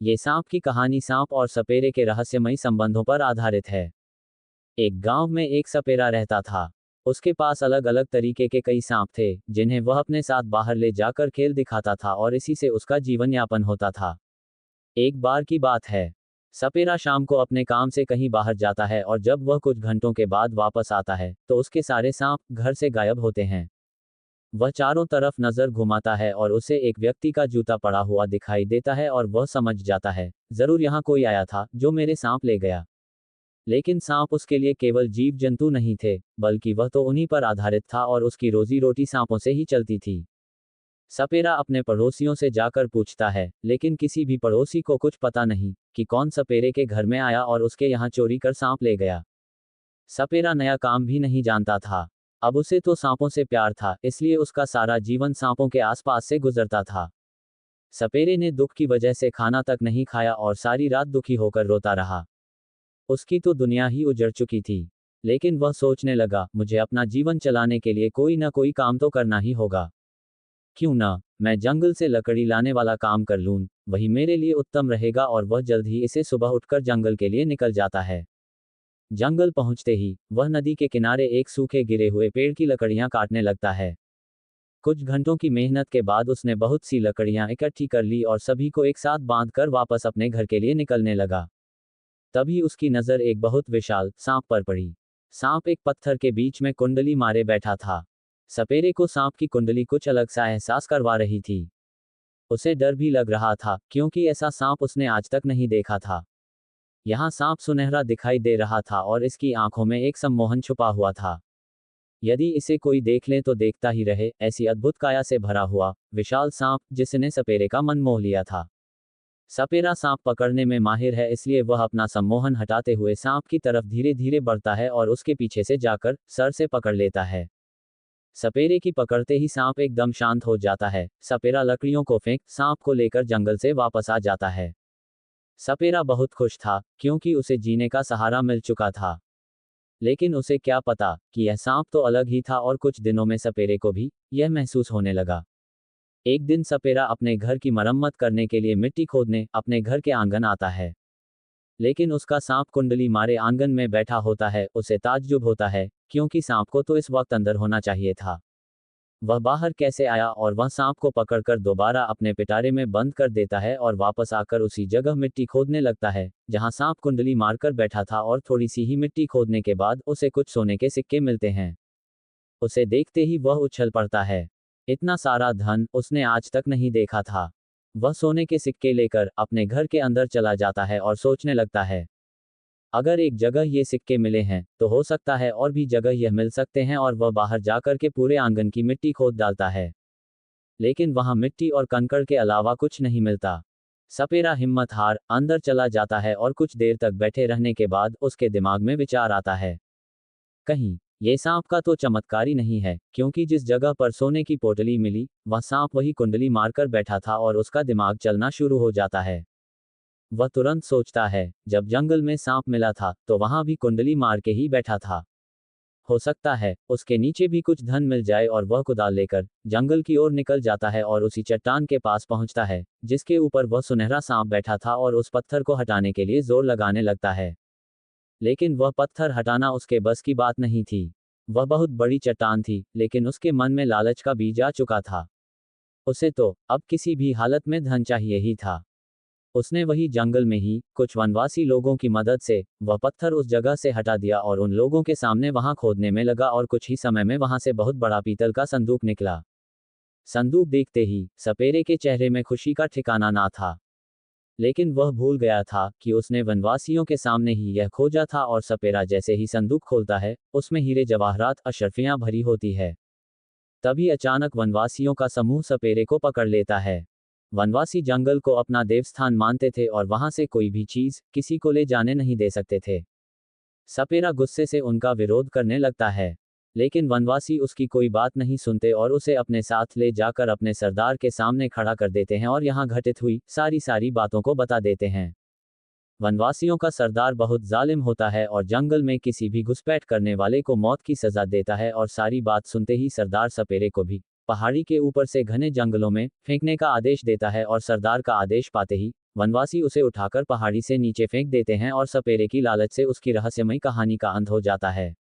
ये सांप की कहानी सांप और सपेरे के रहस्यमयी संबंधों पर आधारित है। एक गांव में एक सपेरा रहता था। उसके पास अलग अलग तरीके के कई सांप थे, जिन्हें वह अपने साथ बाहर ले जाकर खेल दिखाता था और इसी से उसका जीवन यापन होता था। एक बार की बात है। सपेरा शाम को अपने काम से कहीं बाहर जाता है और जब वह कुछ घंटों के बाद वापस आता है तो उसके सारे सांप घर से गायब होते हैं। वह चारों तरफ नजर घुमाता है और उसे एक व्यक्ति का जूता पड़ा हुआ दिखाई देता है और वह समझ जाता है, जरूर यहाँ कोई आया था जो मेरे सांप ले गया। लेकिन सांप उसके लिए केवल जीव जंतु नहीं थे, बल्कि वह तो उन्हीं पर आधारित था और उसकी रोजी रोटी सांपों से ही चलती थी। सपेरा अपने पड़ोसियों से जाकर पूछता है, लेकिन किसी भी पड़ोसी को कुछ पता नहीं कि कौन सपेरे के घर में आया और उसके यहाँ चोरी कर सांप ले गया। सपेरा नया काम भी नहीं जानता था। अब उसे तो सांपों से प्यार था, इसलिए उसका सारा जीवन सांपों के आसपास से गुजरता था। सपेरे ने दुख की वजह से खाना तक नहीं खाया और सारी रात दुखी होकर रोता रहा। उसकी तो दुनिया ही उजड़ चुकी थी। लेकिन वह सोचने लगा, मुझे अपना जीवन चलाने के लिए कोई ना कोई काम तो करना ही होगा। क्यों ना मैं जंगल से लकड़ी लाने वाला काम कर लूं, वही मेरे लिए उत्तम रहेगा। और वह जल्द ही इसे सुबह उठकर जंगल के लिए निकल जाता है। जंगल पहुंचते ही वह नदी के किनारे एक सूखे गिरे हुए पेड़ की लकड़ियां काटने लगता है। कुछ घंटों की मेहनत के बाद उसने बहुत सी लकड़ियां इकट्ठी कर ली और सभी को एक साथ बांधकर वापस अपने घर के लिए निकलने लगा। तभी उसकी नजर एक बहुत विशाल सांप पर पड़ी। सांप एक पत्थर के बीच में कुंडली मारे बैठा था। सपेरे को सांप की कुंडली कुछ अलग सा एहसास करवा रही थी। उसे डर भी लग रहा था, क्योंकि ऐसा सांप उसने आज तक नहीं देखा था। यहाँ सांप सुनहरा दिखाई दे रहा था और इसकी आंखों में एक सम्मोहन छुपा हुआ था। यदि इसे कोई देख ले तो देखता ही रहे, ऐसी अद्भुत काया से भरा हुआ विशाल सांप जिसने सपेरे का मन मोह लिया था। सपेरा सांप पकड़ने में माहिर है, इसलिए वह अपना सम्मोहन हटाते हुए सांप की तरफ धीरे धीरे बढ़ता है और उसके पीछे से जाकर सर से पकड़ लेता है। सपेरे की पकड़ते ही सांप एकदम शांत हो जाता है। सपेरा लकड़ियों को फेंक सांप को लेकर जंगल से वापस आ जाता है। सपेरा बहुत खुश था, क्योंकि उसे जीने का सहारा मिल चुका था। लेकिन उसे क्या पता कि यह सांप तो अलग ही था और कुछ दिनों में सपेरे को भी यह महसूस होने लगा। एक दिन सपेरा अपने घर की मरम्मत करने के लिए मिट्टी खोदने अपने घर के आंगन आता है। लेकिन उसका सांप कुंडली मारे आंगन में बैठा होता है। उसे ताज्जुब होता है, क्योंकि सांप को तो इस वक्त अंदर होना चाहिए था। वह बाहर कैसे आया और वह सांप को पकड़कर दोबारा अपने पिटारे में बंद कर देता है और वापस आकर उसी जगह मिट्टी खोदने लगता है जहां सांप कुंडली मारकर बैठा था। और थोड़ी सी ही मिट्टी खोदने के बाद उसे कुछ सोने के सिक्के मिलते हैं। उसे देखते ही वह उछल पड़ता है। इतना सारा धन उसने आज तक नहीं देखा था। वह सोने के सिक्के लेकर अपने घर के अंदर चला जाता है और सोचने लगता है, अगर एक जगह ये सिक्के मिले हैं तो हो सकता है और भी जगह यह मिल सकते हैं। और वह बाहर जाकर के पूरे आंगन की मिट्टी खोद डालता है। लेकिन वहां मिट्टी और कंकड़ के अलावा कुछ नहीं मिलता। सपेरा हिम्मत हार अंदर चला जाता है और कुछ देर तक बैठे रहने के बाद उसके दिमाग में विचार आता है, कहीं ये सांप का तो चमत्कारी नहीं है, क्योंकि जिस जगह पर सोने की पोटली मिली वह सांप वही कुंडली मारकर बैठा था। और उसका दिमाग चलना शुरू हो जाता है। वह तुरंत सोचता है, जब जंगल में सांप मिला था तो वहां भी कुंडली मार के ही बैठा था। हो सकता है उसके नीचे भी कुछ धन मिल जाए। और वह कुदाल लेकर जंगल की ओर निकल जाता है और उसी चट्टान के पास पहुंचता है जिसके ऊपर वह सुनहरा सांप बैठा था और उस पत्थर को हटाने के लिए जोर लगाने लगता है। लेकिन वह पत्थर हटाना उसके बस की बात नहीं थी। वह बहुत बड़ी चट्टान थी, लेकिन उसके मन में लालच का बीज आ चुका था। उसे तो अब किसी भी हालत में धन चाहिए ही था। उसने वही जंगल में ही कुछ वनवासी लोगों की मदद से वह पत्थर उस जगह से हटा दिया और उन लोगों के सामने वहां खोदने में लगा। और कुछ ही समय में वहां से बहुत बड़ा पीतल का संदूक निकला। संदूक देखते ही सपेरे के चेहरे में खुशी का ठिकाना ना था। लेकिन वह भूल गया था कि उसने वनवासियों के सामने ही यह खोजा था। और सपेरा जैसे ही संदूक खोलता है उसमें हीरे जवाहरात अशर्फियां भरी होती है। तभी अचानक वनवासियों का समूह सपेरे को पकड़ लेता है। वनवासी जंगल को अपना देवस्थान मानते थे और वहां से कोई भी चीज किसी को ले जाने नहीं दे सकते थे। सपेरा गुस्से से उनका विरोध करने लगता है। लेकिन वनवासी उसकी कोई बात नहीं सुनते और उसे अपने साथ ले जाकर अपने सरदार के सामने खड़ा कर देते हैं और यहाँ घटित हुई सारी बातों को बता देते हैं। वनवासियों का सरदार बहुत जालिम होता है और जंगल में किसी भी घुसपैठ करने वाले को मौत की सजा देता है। और सारी बात सुनते ही सरदार सपेरे को भी पहाड़ी के ऊपर से घने जंगलों में फेंकने का आदेश देता है। और सरदार का आदेश पाते ही वनवासी उसे उठाकर पहाड़ी से नीचे फेंक देते हैं और सपेरे की लालच से उसकी रहस्यमयी कहानी का अंत हो जाता है।